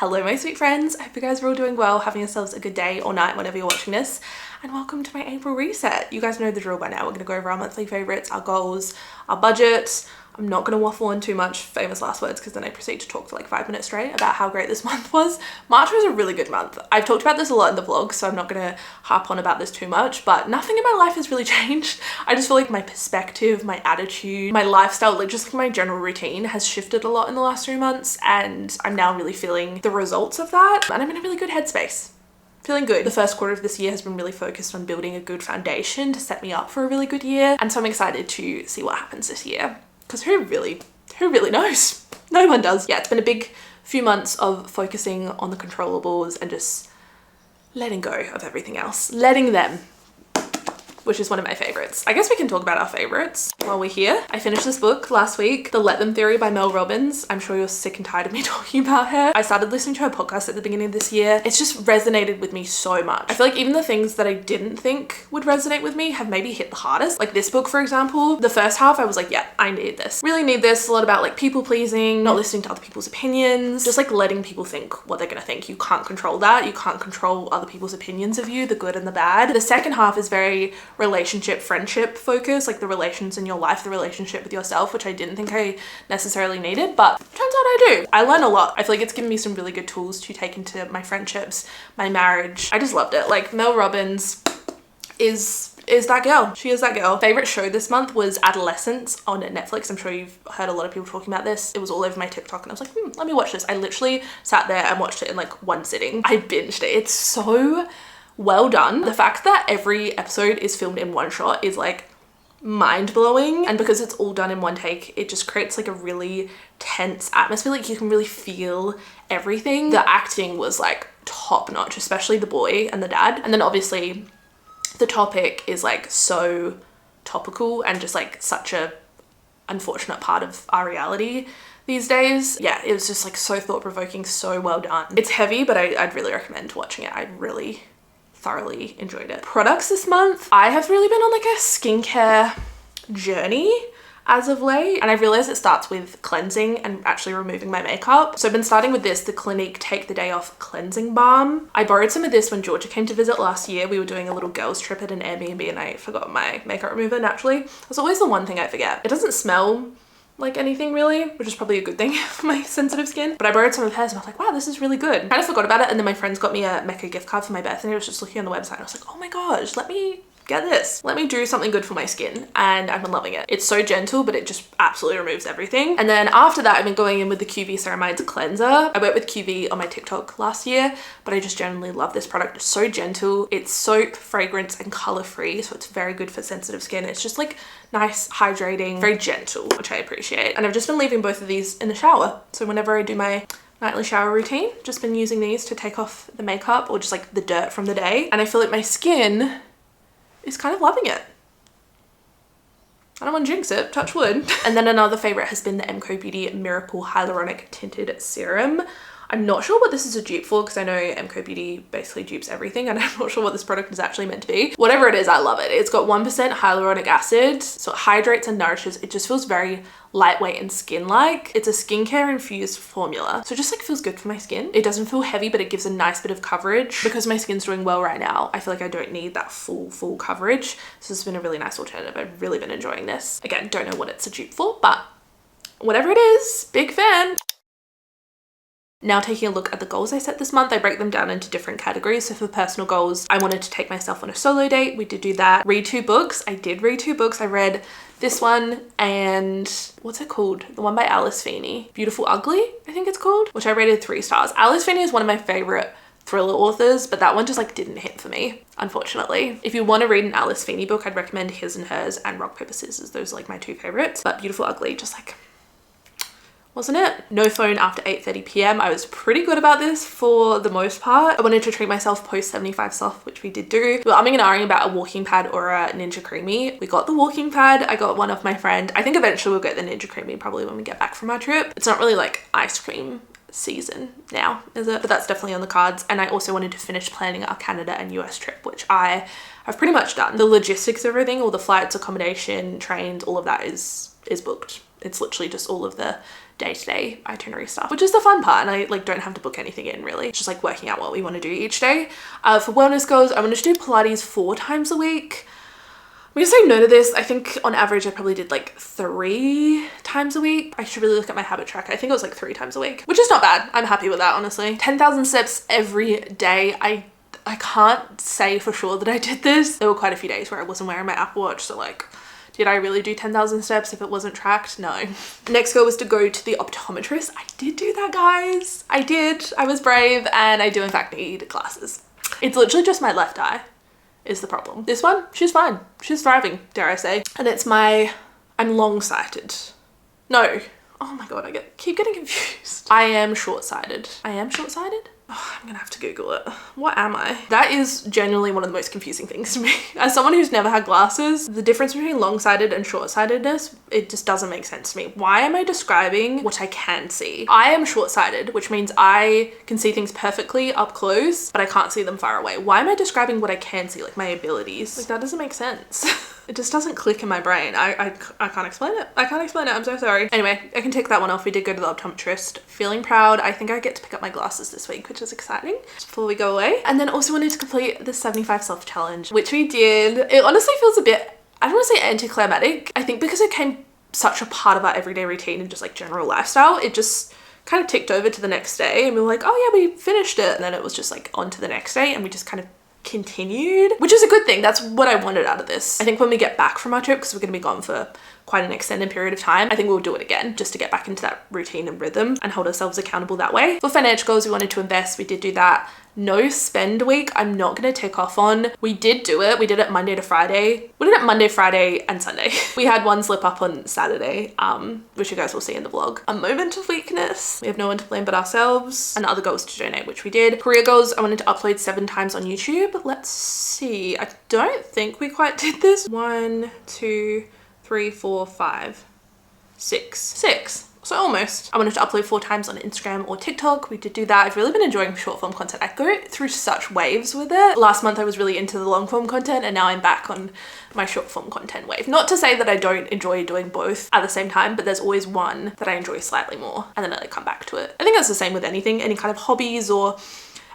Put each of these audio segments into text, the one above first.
Hello my sweet friends, I hope you guys are all doing well, having yourselves a good day or night whenever you're watching this, and welcome to my April reset. You guys know the drill by now. We're going to go over our monthly favourites, our goals, our budgets. I'm not going to waffle on too much famous last words because then I proceed to talk for like 5 minutes straight about how great this month was. March was a really good month. I've talked about this a lot in the vlog, so I'm not going to harp on about this too much, but nothing in my life has really changed. I just feel like my perspective, my attitude, my lifestyle, like just like my general routine has shifted a lot in the last 3 months, and I'm now really feeling the results of that, and I'm in a really good headspace. Feeling good. The first quarter of this year has been really focused on building a good foundation to set me up for a really good year, and so I'm excited to see what happens this year. Because who really knows? No one does. Yeah, it's been a big few months of focusing on the controllables and just letting go of everything else. Letting them, which is one of my favorites. I guess we can talk about our favorites while we're here. I finished this book last week, The Let Them Theory by Mel Robbins. I'm sure you're sick and tired of me talking about her. I started listening to her podcast at the beginning of this year. It's just resonated with me so much. I feel like even the things that I didn't think would resonate with me have maybe hit the hardest. Like this book, for example, the first half I was like, yeah, I need this. Really need this. It's a lot about like people pleasing, not listening to other people's opinions, just like letting people think what they're gonna think. You can't control that. You can't control other people's opinions of you, the good and the bad. The second half is very relationship, friendship focus, like the relations in your life, the relationship with yourself, which I didn't think I necessarily needed, but turns out I do. I learn a lot. I feel like it's given me some really good tools to take into my friendships, my marriage. I just loved it. Like Mel Robbins is that girl. She is that girl. Favorite show this month was Adolescence on Netflix. I'm sure you've heard a lot of people talking about this. It was all over my TikTok and I was like, let me watch this. I literally sat there and watched it in like one sitting. I binged it. It's so well done. The fact that every episode is filmed in one shot is like mind-blowing, and because it's all done in one take, it just creates like a really tense atmosphere. Like you can really feel everything. The acting was like top notch, especially the boy and the dad, and then obviously the topic is like so topical and just like such a unfortunate part of our reality these days. Yeah, it was just like so thought-provoking, so well done. It's heavy, but I'd really recommend watching it. I really thoroughly enjoyed it. Products this month, I have really been on like a skincare journey as of late, and I realized it starts with cleansing and actually removing my makeup. So I've been starting with this, the Clinique Take the Day Off Cleansing Balm. I borrowed some of this when Georgia came to visit last year. We were doing a little girls trip at an Airbnb and I forgot my makeup remover naturally. That's always the one thing I forget. It doesn't smell like anything really, which is probably a good thing for my sensitive skin. But I borrowed some of hers and I was like, wow, this is really good. I kind of forgot about it, and then my friends got me a Mecca gift card for my birthday. I was just looking on the website and I was like, oh my gosh, let me get this. Let me do something good for my skin, and I've been loving it. It's so gentle, but it just absolutely removes everything. And then after that, I've been going in with the QV Ceramides Cleanser. I went with QV on my TikTok last year, but I just genuinely love this product. It's so gentle. It's soap, fragrance, and color-free, so it's very good for sensitive skin. It's just like nice, hydrating, very gentle, which I appreciate. And I've just been leaving both of these in the shower. So whenever I do my nightly shower routine, just been using these to take off the makeup or just like the dirt from the day. And I feel like my skin is kind of loving it. I don't want to jinx it, touch wood. And then another favorite has been the MCO Beauty Miracle Hyaluronic Tinted Serum. I'm not sure what this is a dupe for because I know MCO Beauty basically dupes everything, and I'm not sure what this product is actually meant to be. Whatever it is, I love it. It's got 1% hyaluronic acid, so it hydrates and nourishes. It just feels very lightweight and skin-like. It's a skincare infused formula, so it just like feels good for my skin. It doesn't feel heavy, but it gives a nice bit of coverage. Because my skin's doing well right now, I feel like I don't need that full coverage, so this has been a really nice alternative. I've really been enjoying this. Again, don't know what it's a dupe for, but whatever it is, big fan. Now taking a look at the goals I set this month, I break them down into different categories. So for personal goals, I wanted to take myself on a solo date. We did do that. Read 2 books. I did read 2 books. I read this one and what's it called? The one by Alice Feeney. Beautiful Ugly, I think it's called, which I rated 3 stars. Alice Feeney is one of my favorite thriller authors, but that one just like didn't hit for me, unfortunately. If you want to read an Alice Feeney book, I'd recommend His and Hers and Rock, Paper, Scissors. Those are like my 2 favorites, but Beautiful Ugly just like wasn't it? No phone after 8:30 p.m. I was pretty good about this for the most part. I wanted to treat myself post 75 soft, which we did do. We were umming and ahhing about a walking pad or a Ninja Creamy. We got the walking pad. I got one off my friend. I think eventually we'll get the Ninja Creamy probably when we get back from our trip. It's not really like ice cream season now, is it? But that's definitely on the cards. And I also wanted to finish planning our Canada and US trip, which I have pretty much done. The logistics of everything, all the flights, accommodation, trains, all of that is booked. It's literally just all of the day-to-day itinerary stuff, which is the fun part. And I like don't have to book anything in really. It's just like working out what we want to do each day. For wellness goals, I wanted to do Pilates 4 times a week. I'm gonna say no to this. I think on average I probably did like 3 times a week. I should really look at my habit tracker. I think it was like 3 times a week, which is not bad. I'm happy with that, honestly. 10,000 steps every day. I can't say for sure that I did this. There were quite a few days where I wasn't wearing my Apple Watch, so like, did I really do 10,000 steps if it wasn't tracked? No. Next goal was to go to the optometrist. I did do that, guys. I did. I was brave, and I do in fact need glasses. It's literally just my left eye is the problem. This one, she's fine. She's thriving, dare I say. And it's I'm long-sighted. No. Oh my God, keep getting confused. I am short-sighted. I am short-sighted? Oh, I'm gonna have to Google it. What am I? That is genuinely one of the most confusing things to me. As someone who's never had glasses, the difference between long-sighted and short-sightedness, it just doesn't make sense to me. Why am I describing what I can see? I am short-sighted, which means I can see things perfectly up close, but I can't see them far away. Why am I describing what I can see, like my abilities? Like that doesn't make sense. It just doesn't click in my brain. I can't explain it. I can't explain it. I'm so sorry. Anyway, I can tick that one off. We did go to the optometrist. Feeling proud. I think I get to pick up my glasses this week, which is exciting, just before we go away. And then also wanted to complete the 75 self challenge, which we did. It honestly feels a bit, I don't want to say anticlimactic. I think because it came such a part of our everyday routine and just like general lifestyle, it just kind of ticked over to the next day and we were like, oh yeah, we finished it. And then it was just like on to the next day and we just kind of continued, which is a good thing. That's what I wanted out of this. I think when we get back from our trip, because we're going to be gone for quite an extended period of time, I think we'll do it again just to get back into that routine and rhythm and hold ourselves accountable that way. For financial goals, we wanted to invest. We did do that. No spend week, I'm not going to tick off on. We did do it. We did it Monday to Friday. We did it Monday, Friday, and Sunday. We had one slip up on Saturday, which you guys will see in the vlog. A moment of weakness. We have no one to blame but ourselves. And other goals to donate, which we did. Career goals, I wanted to upload 7 times on YouTube. Let's see. I don't think we quite did this. 1, 2, 3, 4, 5, 6. So almost. I wanted to upload 4 times on Instagram or TikTok. We did do that. I've really been enjoying short form content. I go through such waves with it. Last month I was really into the long form content and now I'm back on my short form content wave. Not to say that I don't enjoy doing both at the same time, but there's always one that I enjoy slightly more and then I like come back to it. I think that's the same with anything, any kind of hobbies or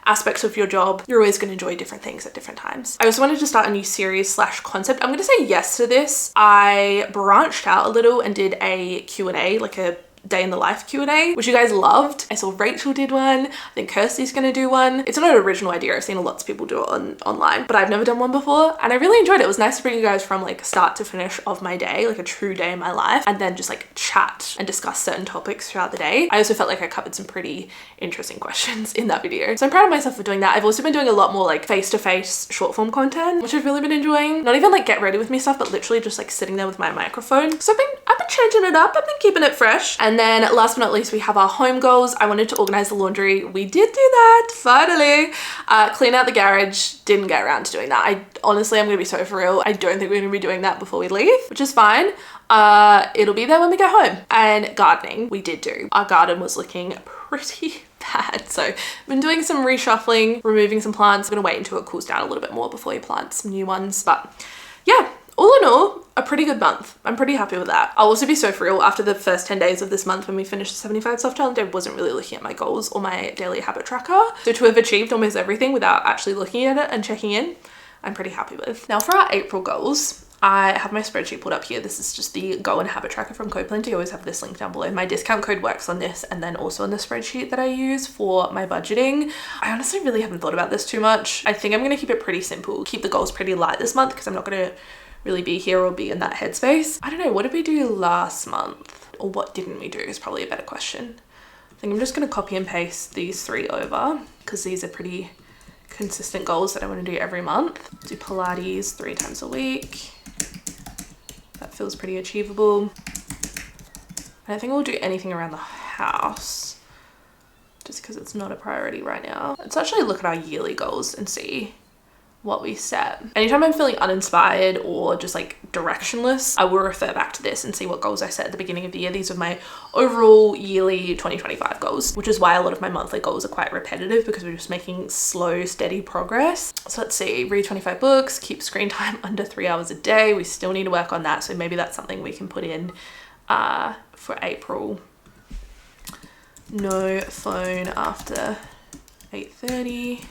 aspects of your job. You're always going to enjoy different things at different times. I also wanted to start a new series / concept. I'm going to say yes to this. I branched out a little and did a Q&A, like a day in the life Q&A, which you guys loved. I saw Rachel did one. I think Kirsty's gonna do one. It's not an original idea. I've seen lots of people do it online, but I've never done one before. And I really enjoyed it. It was nice to bring you guys from like start to finish of my day, like a true day in my life, and then just like chat and discuss certain topics throughout the day. I also felt like I covered some pretty interesting questions in that video. So I'm proud of myself for doing that. I've also been doing a lot more like face-to-face short form content, which I've really been enjoying. Not even like get ready with me stuff, but literally just like sitting there with my microphone. So I've been changing it up. I've been keeping it fresh. And then last but not least, we have our home goals. I wanted to organize the laundry. We did do that, finally. Clean out the garage. Didn't get around to doing that. I'm gonna be so for real. I don't think we're gonna be doing that before we leave, which is fine. It'll be there when we get home. And gardening, we did do. Our garden was looking pretty bad. So I've been doing some reshuffling, removing some plants. I'm gonna wait until it cools down a little bit more before we plant some new ones. But yeah, all in all, a pretty good month. I'm pretty happy with that. I'll also be so for real, after the first 10 days of this month when we finished the 75 self challenge, I wasn't really looking at my goals or my daily habit tracker. So to have achieved almost everything without actually looking at it and checking in, I'm pretty happy with. Now for our April goals, I have my spreadsheet pulled up here. This is just the goal and habit tracker from Copeland. I always have this link down below. My discount code works on this and then also on the spreadsheet that I use for my budgeting. I honestly really haven't thought about this too much. I think I'm gonna keep it pretty simple, keep the goals pretty light this month because I'm not gonna really be here or be in that headspace. I don't know, what did we do last month? Or what didn't we do is probably a better question. I think I'm just gonna copy and paste these 3 over because these are pretty consistent goals that I wanna do every month. Do Pilates 3 times a week. That feels pretty achievable. I don't think we'll do anything around the house just because it's not a priority right now. Let's actually look at our yearly goals and see what we set. Anytime I'm feeling uninspired or just like directionless, I will refer back to this and see what goals I set at the beginning of the year. These are my overall yearly 2025 goals, which is why a lot of my monthly goals are quite repetitive because we're just making slow, steady progress. So let's see, read 25 books, keep screen time under 3 hours a day. We still need to work on that. So maybe that's something we can put in for April. No phone after 8:30.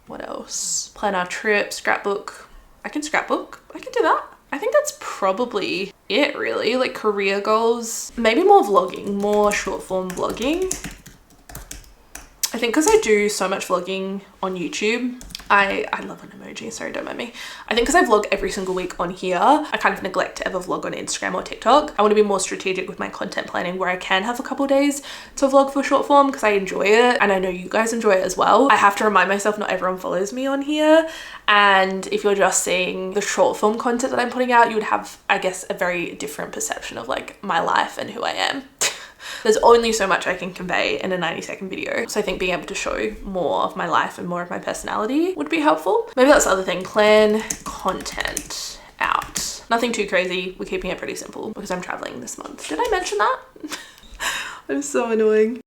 What else? Plan our trip, scrapbook. I can scrapbook. I can do that. I think that's probably it really. Like career goals, maybe more vlogging, more short form vlogging. I think because I do so much vlogging on YouTube, I love an emoji, sorry, don't mind me. I think because I vlog every single week on here, I kind of neglect to ever vlog on Instagram or TikTok. I want to be more strategic with my content planning where I can have a couple days to vlog for short form because I enjoy it and I know you guys enjoy it as well. I have to remind myself not everyone follows me on here, and if you're just seeing the short form content that I'm putting out, you would have, I guess, a very different perception of like my life and who I am. There's only so much I can convey in a 90-second video. So I think being able to show more of my life and more of my personality would be helpful. Maybe that's the other thing. Plan content out. Nothing too crazy. We're keeping it pretty simple because I'm traveling this month. Did I mention that? I'm so annoying.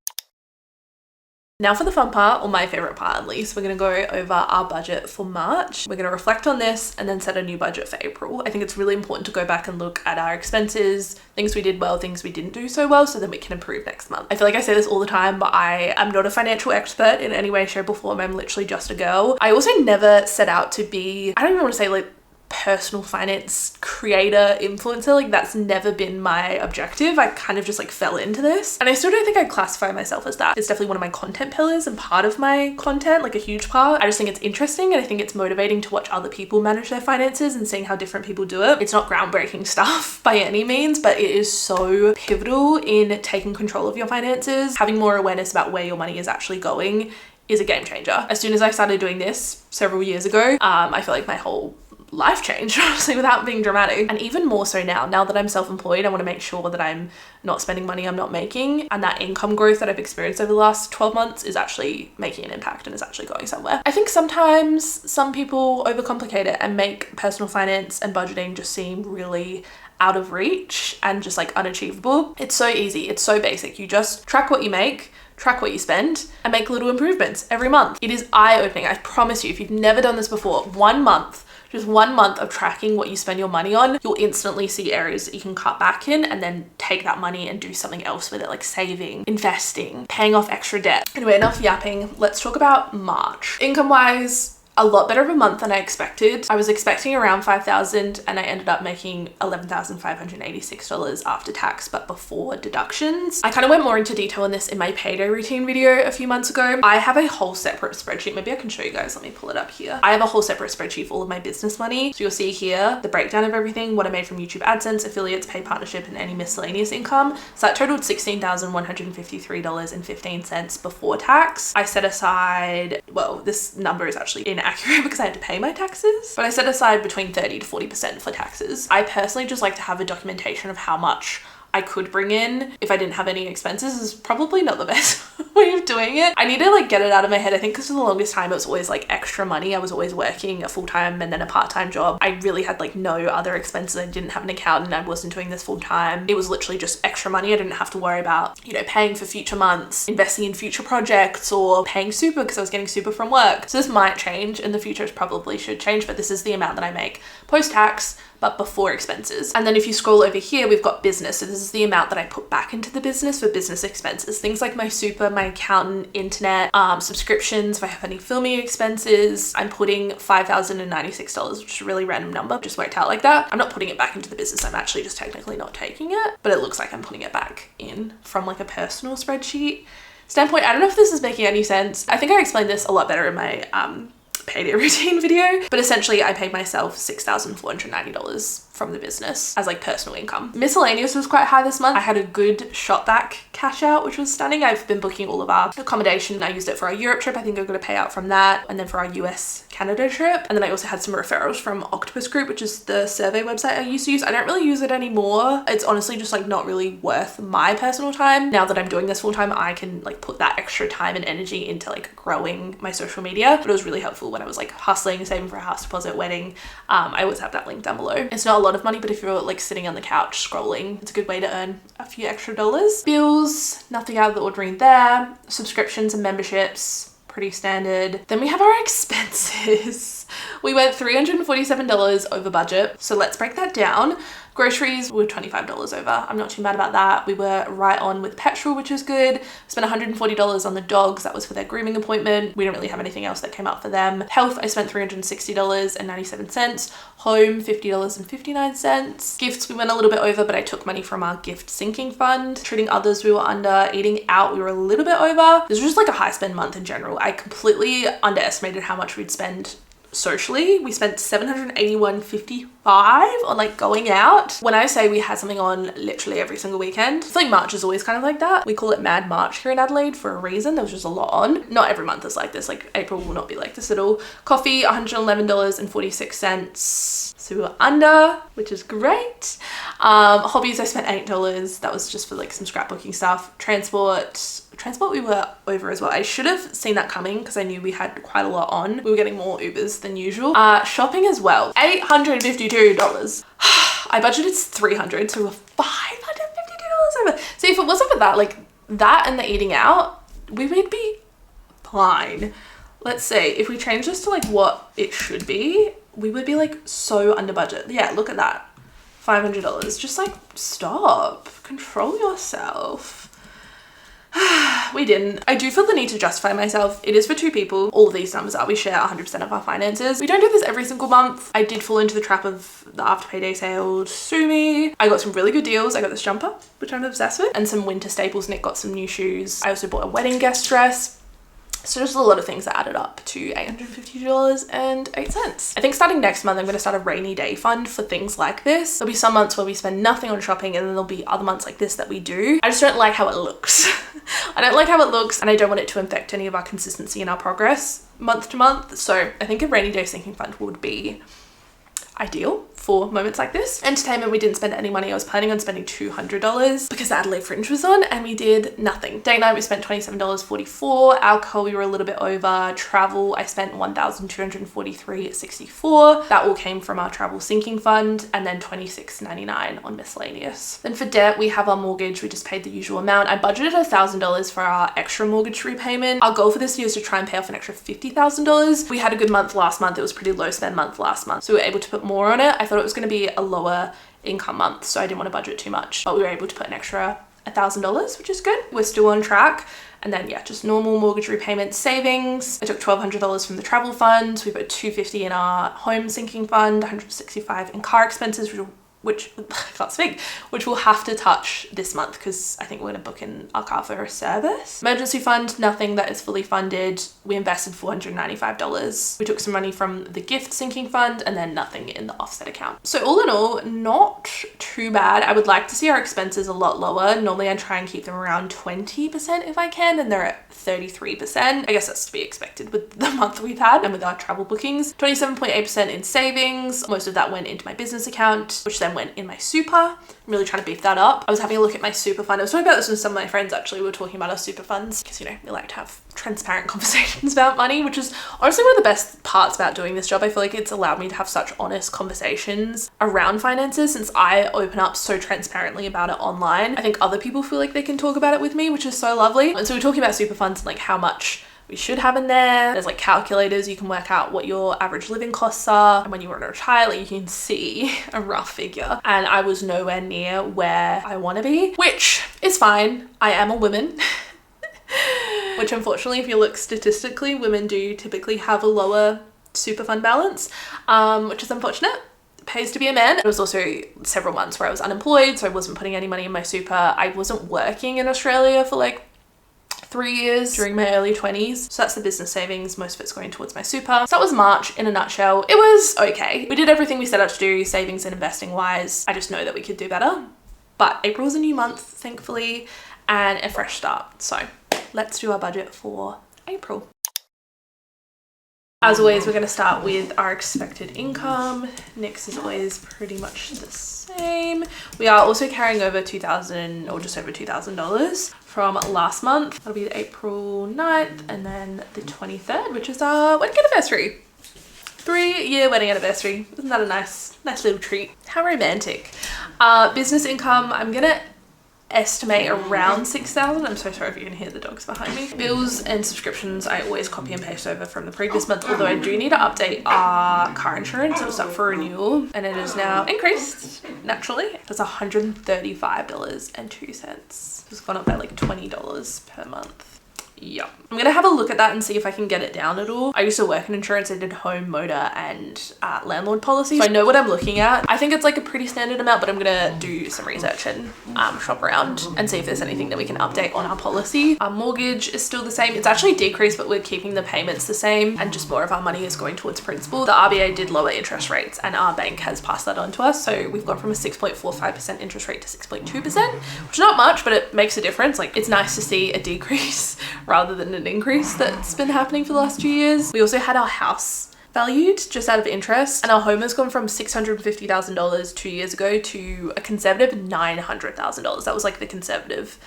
Now for the fun part, or my favorite part at least, we're going to go over our budget for March. We're going to reflect on this and then set a new budget for April. I think it's really important to go back and look at our expenses, things we did well, things we didn't do so well, so then we can improve next month. I feel like I say this all the time, but I am not a financial expert in any way, shape or form. I'm literally just a girl. I also never set out to be, I don't even want to say like personal finance creator, influencer. Like that's never been my objective. I kind of just like fell into this, and I still don't think I'd classify myself as that. It's definitely one of my content pillars and part of my content, like a huge part. I just think it's interesting and I think it's motivating to watch other people manage their finances and seeing how different people do it. It's not groundbreaking stuff by any means, but it is so pivotal in taking control of your finances. Having more awareness about where your money is actually going is a game changer. As soon as I started doing this several years ago, I feel like my whole life changed, honestly, without being dramatic. And even more so now that I'm self-employed, I want to make sure that I'm not spending money I'm not making, and that income growth that I've experienced over the last 12 months is actually making an impact and is actually going somewhere. I think sometimes some people overcomplicate it and make personal finance and budgeting just seem really out of reach and just like unachievable. It's so easy. It's so basic. You just track what you make, track what you spend, and make little improvements every month. It is eye-opening. I promise you, if you've never done this before, 1 month, just 1 month of tracking what you spend your money on, you'll instantly see areas that you can cut back in and then take that money and do something else with it, like saving, investing, paying off extra debt. Anyway, enough yapping. Let's talk about March. Income-wise, a lot better of a month than I expected. I was expecting around $5,000 and I ended up making $11,586 after tax, but before deductions. I kind of went more into detail on this in my payday routine video a few months ago. I have a whole separate spreadsheet. Maybe I can show you guys. Let me pull it up here. I have a whole separate spreadsheet for all of my business money. So you'll see here the breakdown of everything, what I made from YouTube AdSense, affiliates, paid partnership, and any miscellaneous income. So that totaled $16,153.15 before tax. I set aside, well, this number is actually inaccurate because I had to pay my taxes, but I set aside between 30 to 40% for taxes. I personally just like to have a documentation of how much I could bring in if I didn't have any expenses. Is probably not the best way of doing it. I need to like get it out of my head. I think because for the longest time it was always like extra money. I was always working a full-time and then a part-time job. I really had like no other expenses. I didn't have an accountant. I wasn't doing this full-time. It was literally just extra money. I didn't have to worry about, you know, paying for future months, investing in future projects, or paying super because I was getting super from work. So this might change in the future. It probably should change, but this is the amount that I make post-tax but before expenses. And then if you scroll over here, we've got business. So this is the amount that I put back into the business for business expenses. Things like my super, my accountant, internet, subscriptions, if I have any filming expenses. I'm putting $5,096, which is a really random number, just worked out like that. I'm not putting it back into the business. I'm actually just technically not taking it, but it looks like I'm putting it back in from like a personal spreadsheet standpoint. I don't know if this is making any sense. I think I explained this a lot better in my payday routine video, but essentially I paid myself $6,490 from the business as like personal income. Miscellaneous was quite high this month. I had a good shop back cash out, which was stunning. I've been booking all of our accommodation. I used it for our Europe trip. I think I'm going to pay out from that, and then for our US Canada trip. And then I also had some referrals from Octopus Group, which is the survey website I used to use. I don't really use it anymore. It's honestly just like not really worth my personal time. Now that I'm doing this full time, I can like put that extra time and energy into like growing my social media. But it was really helpful when I was like hustling, saving for a house deposit, wedding. I always have that link down below. It's not a lot of money, but if you're like sitting on the couch scrolling, it's a good way to earn a few extra dollars. Bills, nothing out of the ordinary there. Subscriptions and memberships, pretty standard. Then we have our expenses. We went $347 over budget. So let's break that down. Groceries were $25 over. I'm not too mad about that. We were right on with petrol, which is good. Spent $140 on the dogs. That was for their grooming appointment. We don't really have anything else that came up for them. Health, I spent $360.97. Home, $50.59. Gifts, we went a little bit over, but I took money from our gift sinking fund. Treating others, we were under. Eating out, we were a little bit over. This was just like a high spend month in general. I completely underestimated how much we'd spend socially. We spent $781.55 on like going out. When I say we had something on literally every single weekend, I feel like March is always kind of like that. We call it Mad March here in Adelaide for a reason. There was just a lot on. Not every month is like this. Like April will not be like this at all. Coffee, $111.46. So we were under, which is great. Hobbies, I spent $8. That was just for like some scrapbooking stuff. Transport we were over as well. I should have seen that coming because I knew we had quite a lot on. We were getting more Ubers than usual. Shopping as well, $852. I budgeted $300, so we were $552 over. So if it wasn't for that, like that and the eating out, we would be fine. Let's see, if we change this to like what it should be, we would be like so under budget. Yeah, look at that, $500. Just like stop, control yourself. We didn't. I do feel the need to justify myself. It is for two people. All of these numbers are, we share 100% of our finances. We don't do this every single month. I did fall into the trap of the after payday sale. Sue me. I got some really good deals. I got this jumper, which I'm obsessed with, and some winter staples. Nick got some new shoes. I also bought a wedding guest dress. So just a lot of things that added up to $852.08. I think starting next month, I'm going to start a rainy day fund for things like this. There'll be some months where we spend nothing on shopping, and then there'll be other months like this that we do. I just don't like how it looks. I don't like how it looks, and I don't want it to affect any of our consistency and our progress month to month. So I think a rainy day sinking fund would be ideal for moments like this. Entertainment, we didn't spend any money. I was planning on spending $200 because the Adelaide Fringe was on, and we did nothing. Date night, we spent $27.44. Alcohol, we were a little bit over. Travel, I spent $1,243.64. That all came from our travel sinking fund, and then $26.99 on miscellaneous. Then for debt, we have our mortgage. We just paid the usual amount. I budgeted $1,000 for our extra mortgage repayment. Our goal for this year is to try and pay off an extra $50,000. We had a good month last month. It was a pretty low spend month last month, so we were able to put more on it. I thought it was going to be a lower income month, so I didn't want to budget too much, but we were able to put an extra $1,000, which is good. We're still on track. And then yeah, just normal mortgage repayment. Savings, I took $1,200 from the travel fund. We put $250 in our home sinking fund, $165 in car expenses, which I can't speak, which we'll have to touch this month because I think we're going to book in our car for a service. Emergency fund, nothing that is fully funded. We invested $495. We took some money from the gift sinking fund, and then nothing in the offset account. So all in all, not too bad. I would like to see our expenses a lot lower. Normally I try and keep them around 20% if I can, and they're at 33%. I guess that's to be expected with the month we've had and with our travel bookings. 27.8% in savings. Most of that went into my business account, which then went in my super. I'm really trying to beef that up. I was having a look at my super fund. I was talking about this with some of my friends actually. We were talking about our super funds because, you know, we like to have transparent conversations about money, which is honestly one of the best parts about doing this job. I feel like it's allowed me to have such honest conversations around finances since I open up so transparently about it online. I think other people feel like they can talk about it with me, which is so lovely. And so we're talking about super funds and like how much we should have in there. There's like calculators, you can work out what your average living costs are, and when you want to retire, like, you can see a rough figure. And I was nowhere near where I want to be, which is fine. I am a woman. Which unfortunately, if you look statistically, women do typically have a lower super fund balance, which is unfortunate. It pays to be a man. It was also several months where I was unemployed, so I wasn't putting any money in my super. I wasn't working in Australia for like 3 years during my early 20s. So that's the business savings. Most of it's going towards my super. So that was March in a nutshell. It was okay. We did everything we set out to do, savings and investing wise. I just know that we could do better. But April is a new month, thankfully, and a fresh start. So let's do our budget for April. As always, we're going to start with our expected income. Nick's is always pretty much the same. We are also carrying over $2,000 or just over $2,000 from last month. That'll be April 9th and then the 23rd, which is our wedding anniversary. 3-year wedding anniversary. Isn't that a nice little treat? How romantic. Business income, I'm gonna estimate around 6,000. I'm so sorry if you can hear the dogs behind me. Bills and subscriptions I always copy and paste over from the previous month, although I do need to update our car insurance. It was up for renewal and it is now increased naturally. That's $135.02. It's gone up by like $20 per month. Yeah, I'm gonna have a look at that and see if I can get it down at all. I used to work in insurance. I did home, motor and landlord policy, so I know what I'm looking at. I think it's like a pretty standard amount, but I'm gonna do some research and shop around and see if there's anything that we can update on our policy. Our mortgage is still the same. It's actually decreased, but we're keeping the payments the same and just more of our money is going towards principal. The RBA did lower interest rates and our bank has passed that on to us, so we've gone from a 6.45% interest rate to 6.2%, which is not much, but it makes a difference. Like, it's nice to see a decrease rather than an increase that's been happening for the last 2 years. We also had our house valued just out of interest, and our home has gone from $650,000 2 years ago to a conservative $900,000. That was like the conservative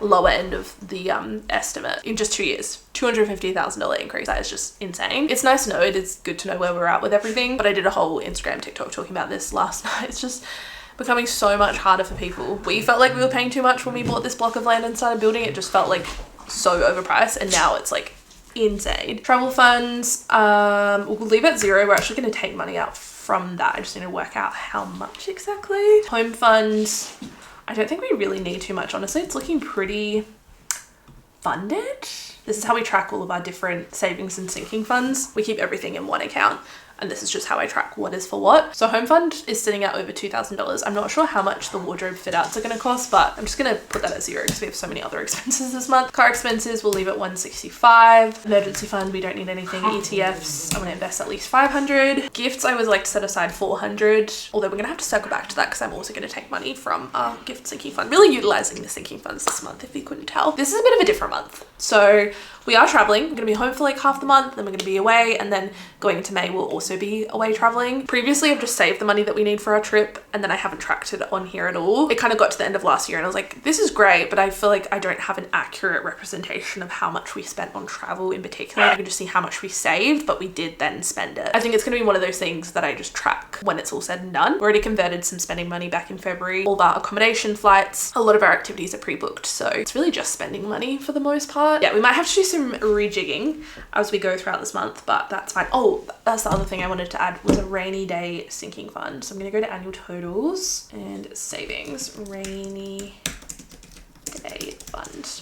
lower end of the estimate in just 2 years. $250,000 increase. That is just insane. It's nice to know. It is good to know where we're at with everything, but I did a whole Instagram TikTok talking about this last night. It's just becoming so much harder for people. We felt like we were paying too much when we bought this block of land and started building. It just felt like so overpriced, and now it's like insane. Travel funds, we'll leave it 0. We're actually going to take money out from that. I just need to work out how much exactly. Home funds, I don't think we really need too much, honestly. It's looking pretty funded. This is how we track all of our different savings and sinking funds. We keep everything in one account, and this is just how I track what is for what. So home fund is sitting at over $2,000. I'm not sure how much the wardrobe fit outs are going to cost, but I'm just going to put that at 0 because we have so many other expenses this month. Car expenses, we'll leave at $165. Emergency fund, we don't need anything. ETFs, I want to invest at least $500. Gifts, I always like to set aside $400, although we're going to have to circle back to that because I'm also going to take money from our gift sinking fund. Really utilizing the sinking funds this month, if you couldn't tell. This is a bit of a different month. So we are traveling. We're going to be home for like half the month, then we're going to be away, and then going into May we'll also be away traveling. Previously I've just saved the money that we need for our trip, and then I haven't tracked it on here at all. It kind of got to the end of last year and I was like, this is great, but I feel like I don't have an accurate representation of how much we spent on travel in particular. I can just see how much we saved, but we did then spend it. I think it's going to be one of those things that I just track when it's all said and done. We already converted some spending money back in February. All of our accommodation, flights, a lot of our activities are pre-booked, so it's really just spending money for the most part. Yeah, we might have to do some rejigging as we go throughout this month, but that's fine. Oh, that's the other thing I wanted to add was a rainy day sinking fund. So I'm going to go to annual totals and savings, rainy day fund.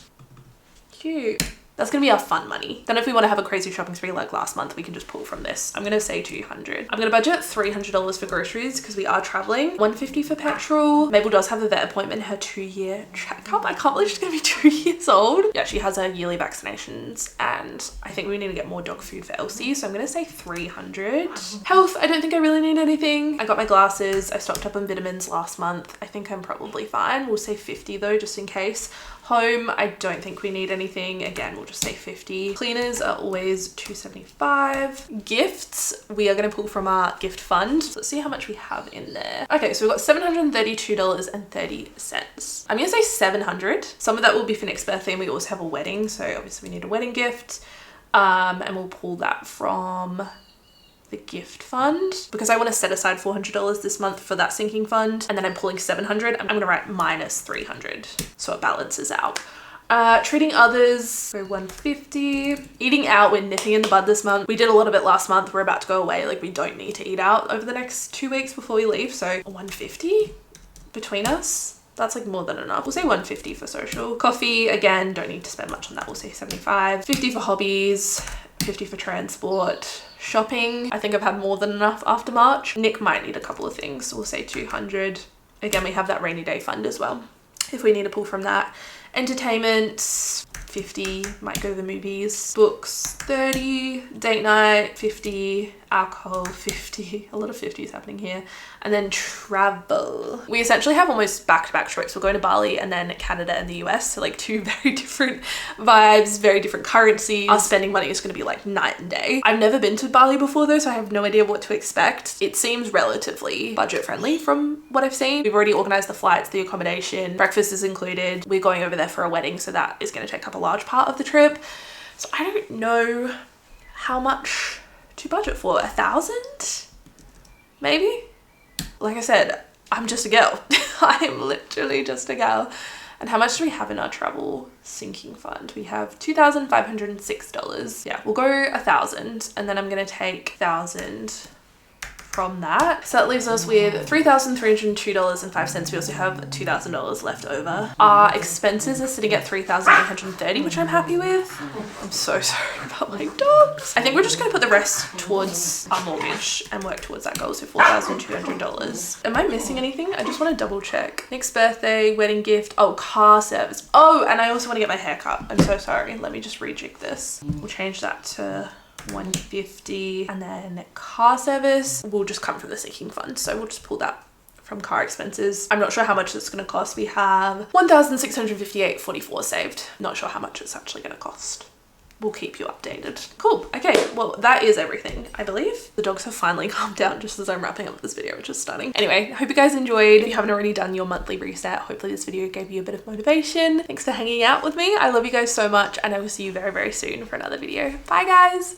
Cute. That's going to be our fun money. Then if we want to have a crazy shopping spree like last month, we can just pull from this. I'm going to say 200. I'm going to budget $300 for groceries because we are traveling. $150 for petrol. Mabel does have a vet appointment, her 2-year checkup. I can't believe she's going to be 2 years old. Yeah, she has her yearly vaccinations, and I think we need to get more dog food for Elsie. So I'm going to say 300. Health, I don't think I really need anything. I got my glasses. I stocked up on vitamins last month. I think I'm probably fine. We'll say 50 though, just in case. Home, I don't think we need anything. Again, we'll just say 50. Cleaners are always $275. Gifts, we are going to pull from our gift fund. So let's see how much we have in there. Okay, so we've got $732.30. I'm going to say 700. Some of that will be for next birthday, and we also have a wedding. So obviously we need a wedding gift. And we'll pull that from the gift fund because I want to set aside $400 this month for that sinking fund, and then I'm pulling 700. I'm going to write minus 300 so it balances out. Treating others, go 150. Eating out, we're nipping in the bud this month. We did a lot of it last month. We're about to go away. Like, we don't need to eat out over the next 2 weeks before we leave, so 150 between us. That's like more than enough. We'll say 150 for social. Coffee, again, don't need to spend much on that. We'll say 75. 50 for hobbies, 50 for transport. Shopping, I think I've had more than enough after March. Nick might need a couple of things, so we'll say 200. Again, we have that rainy day fund as well if we need to pull from that. Entertainment, 50, might go to the movies. Books, 30. Date night, 50. Alcohol, 50. A lot of 50s happening here. And then travel. We essentially have almost back-to-back trips. We're going to Bali and then Canada and the US. So like 2 very different vibes, very different currencies. Our spending money is going to be like night and day. I've never been to Bali before though, so I have no idea what to expect. It seems relatively budget friendly from what I've seen. We've already organized the flights, the accommodation, breakfast is included. We're going over there for a wedding, so that is going to take up a large part of the trip. So I don't know how much to budget for. 1,000 maybe. Like I said, I'm just a girl. I'm literally just a girl, And how much do we have in our travel sinking fund? We have $2,506. Yeah, we'll go 1,000 and then I'm gonna take 1,000 from that. So that leaves us with $3,302.05. We also have $2,000 left over. Our expenses are sitting at $3,830, which I'm happy with. I'm so sorry about my dogs. I think we're just gonna put the rest towards our mortgage and work towards that goal, so $4,200. Am I missing anything? I just wanna double check. Nick's birthday, wedding gift, oh, car service. Oh, and I also wanna get my hair cut. I'm so sorry. Let me just rejig this. We'll change that to 150, and then car service will just come from the sinking fund, so we'll just pull that from car expenses. I'm not sure how much it's going to cost. We have $1,658.44 saved. Not sure how much it's actually going to cost. We'll keep you updated. Cool. Okay, well, that is everything, I believe. The dogs have finally calmed down just as I'm wrapping up this video, which is stunning. Anyway, I hope you guys enjoyed. If you haven't already done your monthly reset, hopefully this video gave you a bit of motivation. Thanks for hanging out with me. I love you guys so much, and I will see you very, very soon for another video. Bye, guys.